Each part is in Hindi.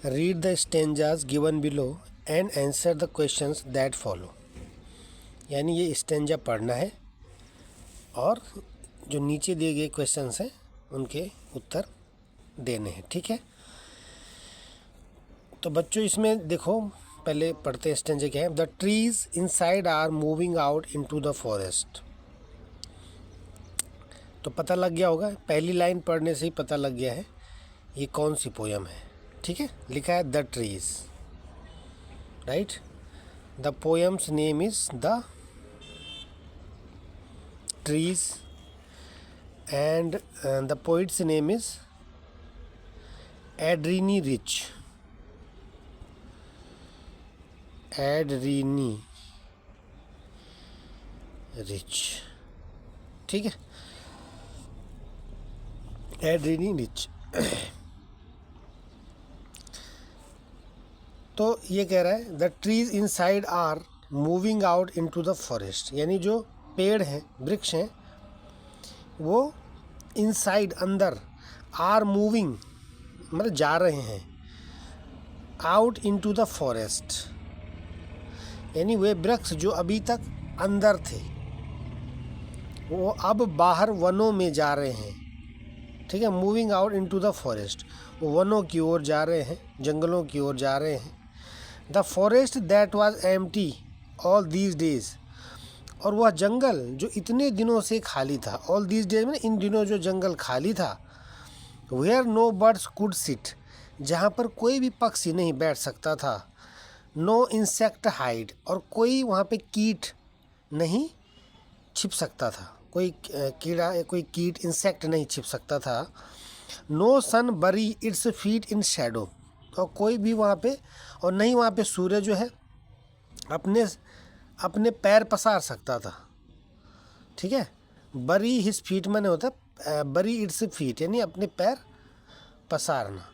Read the stanzas given below and answer the questions that follow. यानी ये स्टेंजा पढ़ना है और जो नीचे दिए गए क्वेश्चंस हैं उनके उत्तर देने हैं। ठीक है, तो बच्चों इसमें देखो, पहले पढ़ते हैं स्टेंजा क्या है। The trees inside are moving out into the forest. तो पता लग गया होगा, पहली लाइन पढ़ने से ही पता लग गया है ये कौन सी पोयम है। ठीक है, लिखा है the trees, right. The poem's name is the trees and the poet's name is Adrienne Rich. Adrienne Rich, ठीक है, एड्रीनी रिच। तो ये कह रहा है the trees inside are moving out into the forest. यानी जो पेड़ हैं, वृक्ष हैं, वो इनसाइड अंदर, आर मूविंग मतलब जा रहे हैं, आउट इनटू द फॉरेस्ट। यानी वे वृक्ष जो अभी तक अंदर थे वो अब बाहर वनों में जा रहे हैं। ठीक है, moving out into the forest, वो वनों की ओर जा रहे हैं, जंगलों की ओर जा रहे हैं। The forest that was empty all these days. और वह जंगल जो इतने दिनों से खाली था, ऑल दीज डेज में इन दिनों जो जंगल खाली था। Where no birds could sit, जहाँ पर कोई भी पक्षी नहीं बैठ सकता था। नो इंसेक्ट हाइड, और कोई वहाँ पे कीट नहीं छिप सकता था, कोई कीड़ा या कोई कीट, इंसेक्ट नहीं छिप सकता था। नो सन बरी इट्स फीट इन शैडो, और कोई भी वहाँ पे, और नहीं वहाँ पे सूर्य जो है अपने पैर पसार सकता था। ठीक है, बरी हिज फीट माने होता है बरी इट्स फीट, यानी अपने पैर पसारना।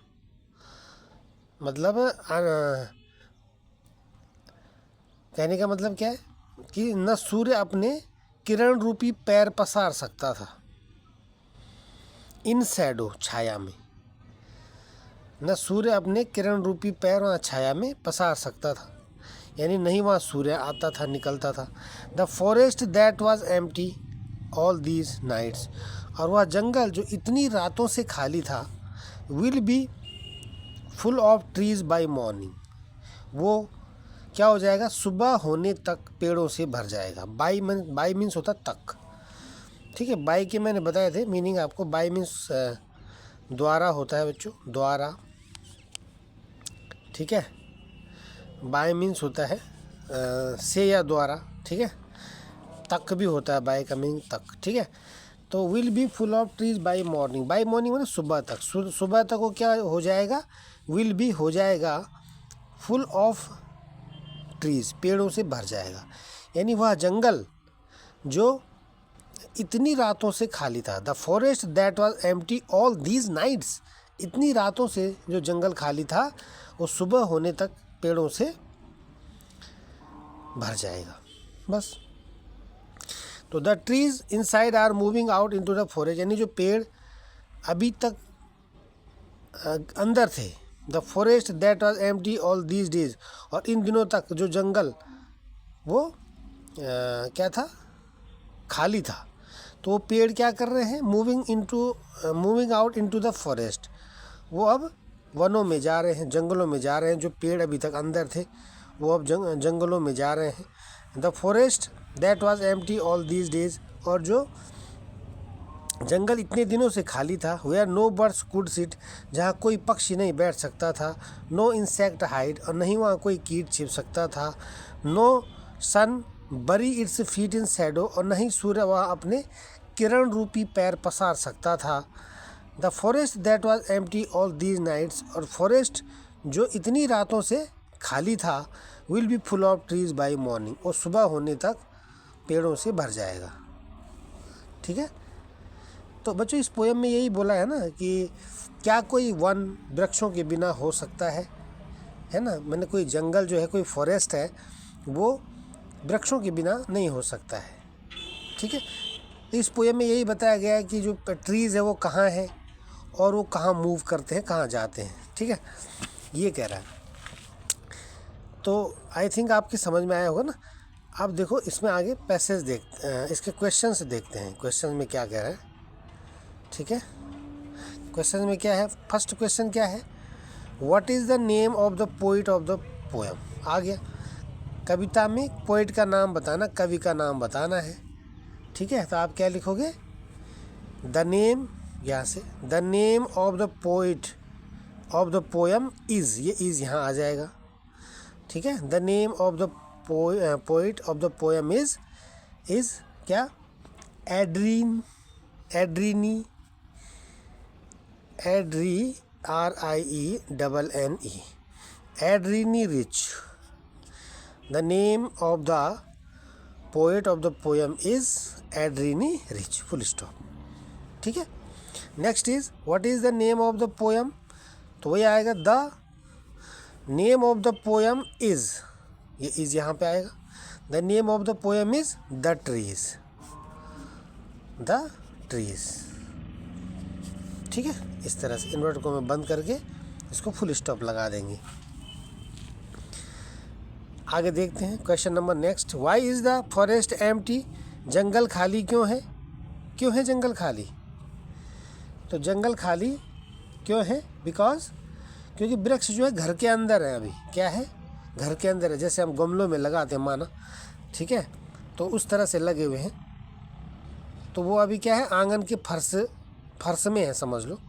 मतलब कहने का मतलब क्या है कि न सूर्य अपने किरण रूपी पैर पसार सकता था इन शैडो, छाया में। न सूर्य अपने किरण रूपी पैर वहाँ छाया में पसार सकता था, यानी नहीं वहाँ सूर्य आता था, निकलता था। The forest that was empty all these nights, और वह जंगल जो इतनी रातों से खाली था, will be full of trees by morning, वो क्या हो जाएगा, सुबह होने तक पेड़ों से भर जाएगा। बाई मीन्स होता तक। ठीक है, बाई के मैंने बताए थे मीनिंग आपको। बाई मीन्स द्वारा होता है बच्चों, द्वारा। ठीक है, बाय मीन्स होता है से या द्वारा। ठीक है, तक भी होता है, बाय का मीनिंग तक। ठीक है, तो will be full of trees by morning. By morning मतलब सुबह तक, सुबह तक वो क्या हो जाएगा, विल बी हो जाएगा फुल ऑफ ट्रीज, पेड़ों से भर जाएगा। यानी वह जंगल जो इतनी रातों से खाली था। The forest that was empty all these nights, इतनी रातों से जो जंगल खाली था वो सुबह होने तक पेड़ों से भर जाएगा। बस। तो the trees inside are moving out into the forest, यानी जो पेड़ अभी तक अंदर थे। The forest that was empty all these days, और इन दिनों तक जो जंगल वो क्या था, खाली था। तो वो पेड़ क्या कर रहे हैं, moving out into the forest, वो अब वनों में जा रहे हैं, जंगलों में जा रहे हैं। जो पेड़ अभी तक अंदर थे वो अब जंगलों में जा रहे हैं। The forest that was empty all these days, और जो जंगल इतने दिनों से खाली था। Where no birds could sit, जहाँ कोई पक्षी नहीं बैठ सकता था। नो इंसेक्ट हाइड, और नहीं वहाँ कोई कीट छिप सकता था। नो सन बरी इट्स फीट इन शैडो, और नहीं सूर्य वहाँ अपने किरण रूपी पैर पसार सकता था। The forest that was empty all these nights, और फॉरेस्ट जो इतनी रातों से खाली था, will be full of trees by morning, और सुबह होने तक पेड़ों से भर जाएगा। ठीक है, तो बच्चों इस पोयम में यही बोला है ना कि क्या कोई वन वृक्षों के बिना हो सकता है ना। मैंने कोई जंगल जो है, कोई फॉरेस्ट है, वो वृक्षों के बिना नहीं हो सकता है। ठीक है, इस पोयम में यही बताया गया है कि जो ट्रीज़ है वो कहाँ है और वो कहाँ मूव करते हैं, कहाँ जाते हैं। ठीक है, ये कह रहा है। तो आई थिंक आपकी समझ में आया होगा ना। अब देखो इसमें आगे पैसेज इसके क्वेश्चन से देखते हैं, क्वेश्चन में क्या कह रहा है। ठीक है, क्वेश्चन में क्या है, फर्स्ट क्वेश्चन क्या है, what is the name of the poet of the poem. आ गया, कविता में पोइट का नाम बताना, कवि का नाम बताना है। ठीक है, तो आप क्या लिखोगे, द नेम, यहाँ से the name of the poet of the poem is, ये इज़ यहाँ आ जाएगा। ठीक है, the name of the poet of the poem is क्या, Adrienne, RIENNE, Adrienne Rich. The name of the poet of the poem is Adrienne Rich, full stop. ठीक है, next is what is the name of the poem, तो वही आएगा the name of the poem is, ये इज़ यहाँ पे आएगा। The name of the poem is the trees, the trees. ठीक है, इस तरह से इन्वर्ट को मैं बंद करके इसको फुल स्टॉप लगा देंगे। आगे देखते हैं question number next, why is the forest empty, जंगल खाली क्यों है, क्यों है जंगल खाली। तो जंगल खाली क्यों है, बिकॉज क्योंकि वृक्ष जो है घर के अंदर है, अभी क्या है, घर के अंदर है, जैसे हम गमलों में लगाते हैं माना। ठीक है, तो उस तरह से लगे हुए हैं, तो वो अभी क्या है, आंगन के फर्श में है, समझ लो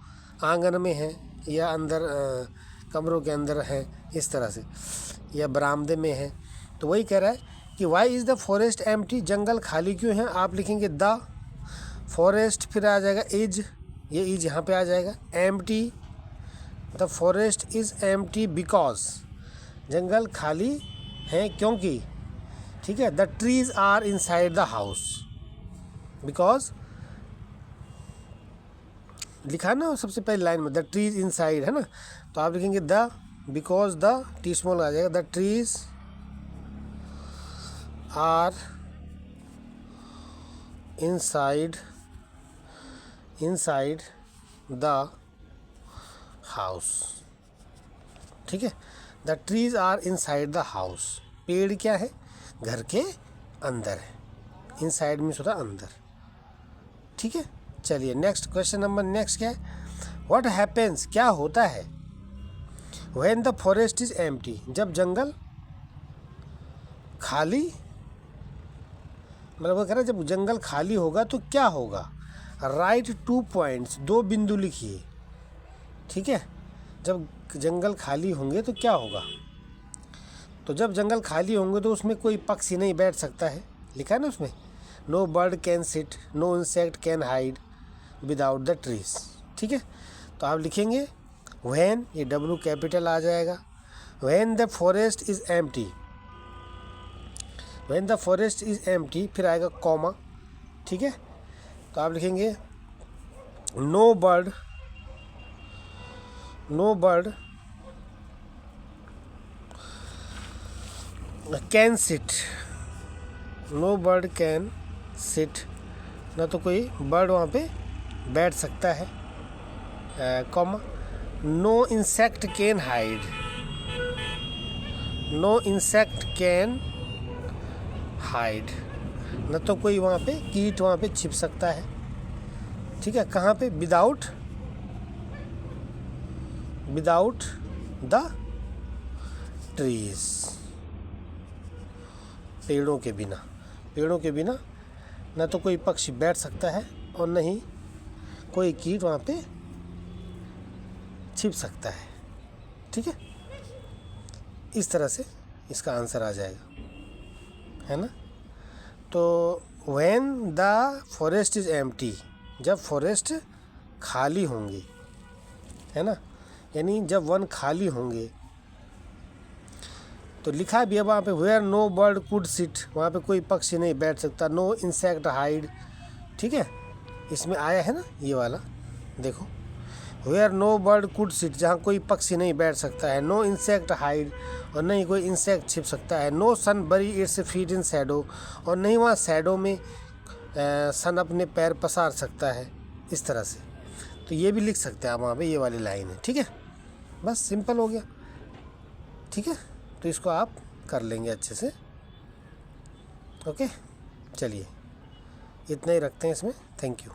आंगन में है या अंदर कमरों के अंदर है, इस तरह से, या बरामदे में है। तो वही कह रहा है कि why is the forest empty, जंगल खाली क्यों है। आप लिखेंगे द फॉरेस्ट, फिर आ जाएगा इज, ये इज यहाँ पे आ जाएगा, empty, the forest is empty because, जंगल खाली है क्योंकि। ठीक है, the trees are inside the house, because लिखा ना सबसे पहली लाइन में, द ट्रीज इनसाइड है ना, तो आप लिखेंगे the, because the, T small आ जाएगा, the trees are inside the house. ठीक है, the trees are inside the house, पेड़ क्या है, घर के अंदर है, इनसाइड मीन्स होता अंदर। ठीक है, चलिए नेक्स्ट क्वेश्चन नंबर नेक्स्ट क्या है, व्हाट हैपेंस, क्या होता है, when the forest is empty, जब जंगल खाली, मतलब वो कह रहा है जब जंगल खाली होगा तो क्या होगा। राइट 2 पॉइंट्स, 2 बिंदु लिखिए। ठीक है, जब जंगल खाली होंगे तो क्या होगा, तो जब जंगल खाली होंगे तो उसमें कोई पक्षी नहीं बैठ सकता है, लिखा है ना उसमें, no bird can sit, no insect can hide without the trees. ठीक है, तो आप लिखेंगे व्हेन, ये W कैपिटल आ जाएगा, when the forest is empty, when the forest is empty, फिर आएगा कॉमा। ठीक है, तो आप लिखेंगे no bird can sit, no bird can sit, ना तो कोई बर्ड वहाँ पे बैठ सकता है, comma, no insect can hide, no insect can hide, ना तो कोई वहाँ पे कीट वहाँ पे छिप सकता है। ठीक है, कहाँ पे, विदाउट द ट्रीज, पेड़ों के बिना ना तो कोई पक्षी बैठ सकता है और न ही कोई कीट वहाँ पे छिप सकता है। ठीक है, इस तरह से इसका आंसर आ जाएगा, है ना। तो when the forest is empty, जब फॉरेस्ट खाली होंगे, है ना, यानी जब वन खाली होंगे। तो लिखा भी है वहाँ पे, where no bird could sit, वहाँ पे कोई पक्षी नहीं बैठ सकता, नो इंसेक्ट हाइड। ठीक है, इसमें आया है ना ये वाला, देखो, where no bird could sit, जहाँ कोई पक्षी नहीं बैठ सकता है, नो इंसेक्ट हाइड, और नहीं कोई इंसेक्ट छिप सकता है, नो सन बरी इट्स फीट इन शैडो, और नहीं वहाँ शैडो में सन अपने पैर पसार सकता है, इस तरह से। तो ये भी लिख सकते हैं आप वहाँ पे, ये वाली लाइन है। ठीक है, बस सिंपल हो गया। ठीक है, तो इसको आप कर लेंगे अच्छे से। ओके, चलिए इतना ही रखते हैं इसमें। Thank you.